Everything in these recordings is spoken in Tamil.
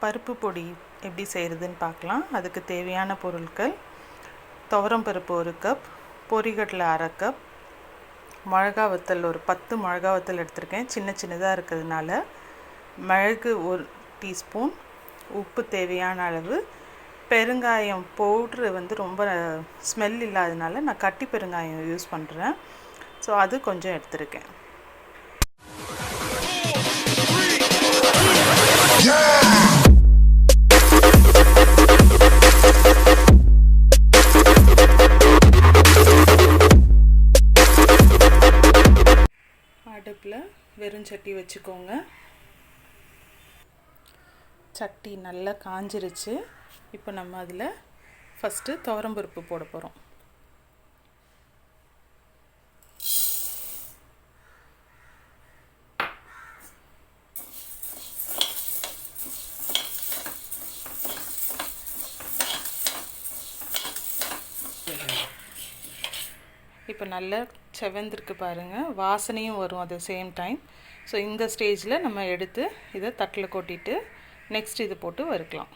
பருப்பு பொடி எப்படி செய்கிறதுன்னு பார்க்கலாம். அதுக்கு தேவையான பொருட்கள்: துவரம் பருப்பு 1 கப், பொரிகடலை 1/2 கப், மிளகா வத்தல் ஒரு 10 மிளகா வத்தல் எடுத்திருக்கேன், சின்ன சின்னதாக இருக்கிறதுனால. மிளகு 1 டீஸ்பூன், உப்பு தேவையான அளவு, பெருங்காயம் பவுட்ரு வந்து ரொம்ப ஸ்மெல் இல்லாததுனால நான் கட்டி பெருங்காயம் யூஸ் பண்ணுறேன். ஸோ அது கொஞ்சம் எடுத்திருக்கேன். அடுப்பில் வெறும் சட்டி வச்சுக்கோங்க. சட்டி நல்லா காஞ்சிருச்சு. இப்போ நம்ம அதில் ஃபஸ்ட்டு துவரம்பருப்பு போட போகிறோம். இப்போ நல்லா செவந்திருக்கு பாருங்கள், வாசனையும் வரும் at the same time. So இந்த ஸ்டேஜில் நம்ம எடுத்து இதை தட்டில் கொட்டிட்டு நெக்ஸ்ட் இது போட்டு வறுக்கலாம்.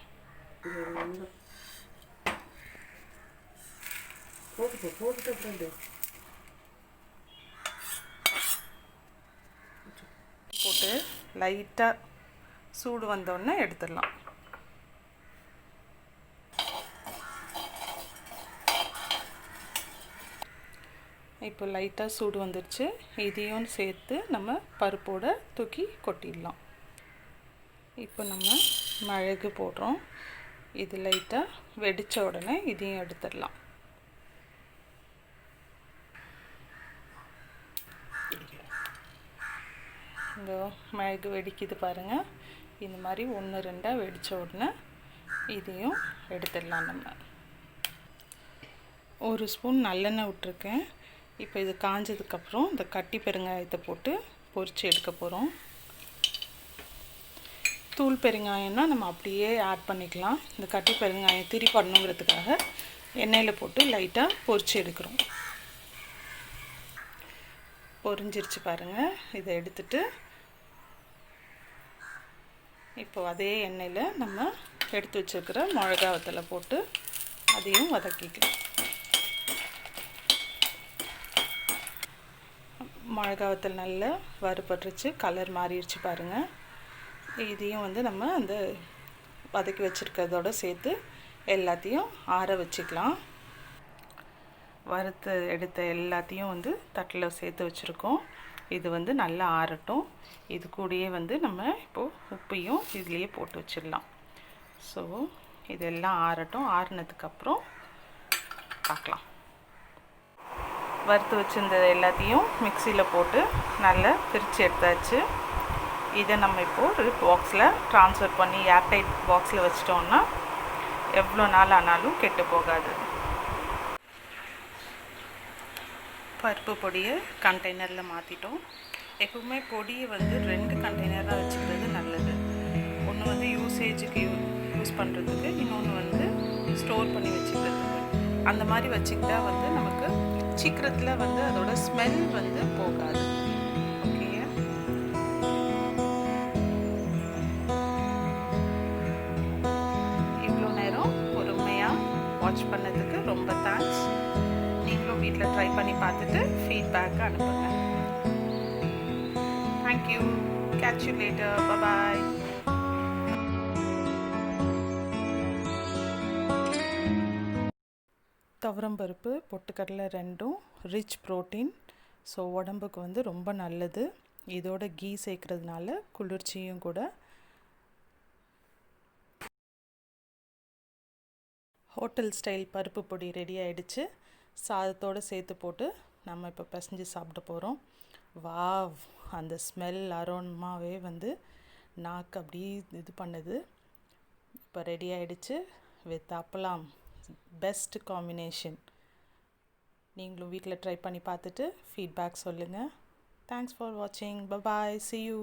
போட்டு லைட்டாக சூடு வந்தோடனே எடுத்துடலாம். இப்போ லைட்டாக சூடு வந்துடுச்சு. இதையும் சேர்த்து நம்ம பருப்போட தூக்கி கொட்டிடலாம். இப்போ நம்ம மிளகு போடுறோம். இது லைட்டாக வெடித்த உடனே இதையும் எடுத்துடலாம். இந்த மிளகு வெடிக்குது பாருங்கள், இந்த மாதிரி 1-2 வெடித்த உடனே இதையும் எடுத்துடலாம். நம்ம 1 ஸ்பூன் நல்லெண்ணெய் விட்டுருக்கேன். இப்போ இது காஞ்சதுக்கப்புறம் இந்த கட்டி பெருங்காயத்தை போட்டு பொரித்து எடுக்க போகிறோம். தூள் பெருங்காயம்னா நம்ம அப்படியே ஆட் பண்ணிக்கலாம். இந்த கட்டி பெருங்காயம் திரி பண்ணணுங்கிறதுக்காக எண்ணெயில் போட்டு லைட்டாக பொரித்து எடுக்கிறோம். பொரிஞ்சிருச்சு பாருங்கள். இதை எடுத்துட்டு இப்போ அதே எண்ணெயில் நம்ம எடுத்து வச்சுருக்கிற மிளகா வத்தலை போட்டு அதையும் வதக்கிக்கலாம். மிளகா வத்தல் நல்லா வறுபட்டுருச்சு, கலர் மாறிடுச்சு பாருங்கள். இதையும் வந்து நம்ம அந்த வதக்கி வச்சுருக்கிறதோட சேர்த்து எல்லாத்தையும் ஆற வச்சுக்கலாம். வறுத்து எடுத்த எல்லாத்தையும் வந்து தட்டில் சேர்த்து வச்சுருக்கோம். இது வந்து நல்லா ஆறட்டும். இது கூடயே வந்து நம்ம இப்போது உப்பையும் இதுலேயே போட்டு வச்சிடலாம். ஸோ இதெல்லாம் ஆறட்டும். ஆறினதுக்கப்புறம் பார்க்கலாம். வறுத்து வச்சுருந்த எல்லாத்தையும் மிக்சியில் போட்டு நல்லா பிரித்து எடுத்தாச்சு. இதை நம்ம இப்போது ஒரு பாக்ஸில் ட்ரான்ஸ்ஃபர் பண்ணி ஏர்டைட் பாக்ஸில் வச்சிட்டோம்னா எவ்வளோ நாள் ஆனாலும் கெட்டு போகாது. பருப்பு பொடியை கண்டெய்னரில் மாற்றிட்டோம். எப்பவுமே பொடியை வந்து 2 கண்டெய்னராக வச்சுக்கிறது நல்லது. ஒன்று வந்து யூசேஜுக்கு யூஸ் பண்ணுறதுக்கு, இன்னொன்று வந்து ஸ்டோர் பண்ணி வச்சுக்கிறதுக்கு. அந்த மாதிரி வச்சுக்கிட்டா வந்து நமக்கு சீக்கிரத்தில் வந்து அதோட ஸ்மெல் வந்து போகாது. ஓகே, இவ்வளோ நேரம் பொறுமையாக வாட்ச் பண்ணதுக்கு ரொம்ப தேங்க்ஸ். நீங்களும் வீட்டில் ட்ரை பண்ணி பார்த்துட்டு ஃபீட்பேக் அனுப்புங்க. Thank you. Catch you later. Bye. துவரம்பருப்பு பொட்டுக்கடலை 2ம் ரிச் ப்ரோட்டீன். ஸோ உடம்புக்கு வந்து ரொம்ப நல்லது. இதோட கீ சேர்க்கறதுனால குளிர்ச்சியும் கூட. ஹோட்டல் ஸ்டைல் பருப்பு பொடி ரெடி ஆகிடுச்சு. சாதத்தோடு சேர்த்து போட்டு நம்ம இப்போ பிசைஞ்சு சாப்பிட போகிறோம். வாவ், அந்த ஸ்மெல் அரோமாவே வந்து நாக்கு அப்படியே இது பண்ணுது. இப்போ ரெடி ஆகிடுச்சு வித் அப்பளம். Best combination. நீங்களும் வீட்டில் ட்ரை பண்ணி பார்த்துட்டு ஃபீட்பேக் சொல்லுங்கள். தேங்க்ஸ் ஃபார் வாட்சிங். பை. See you.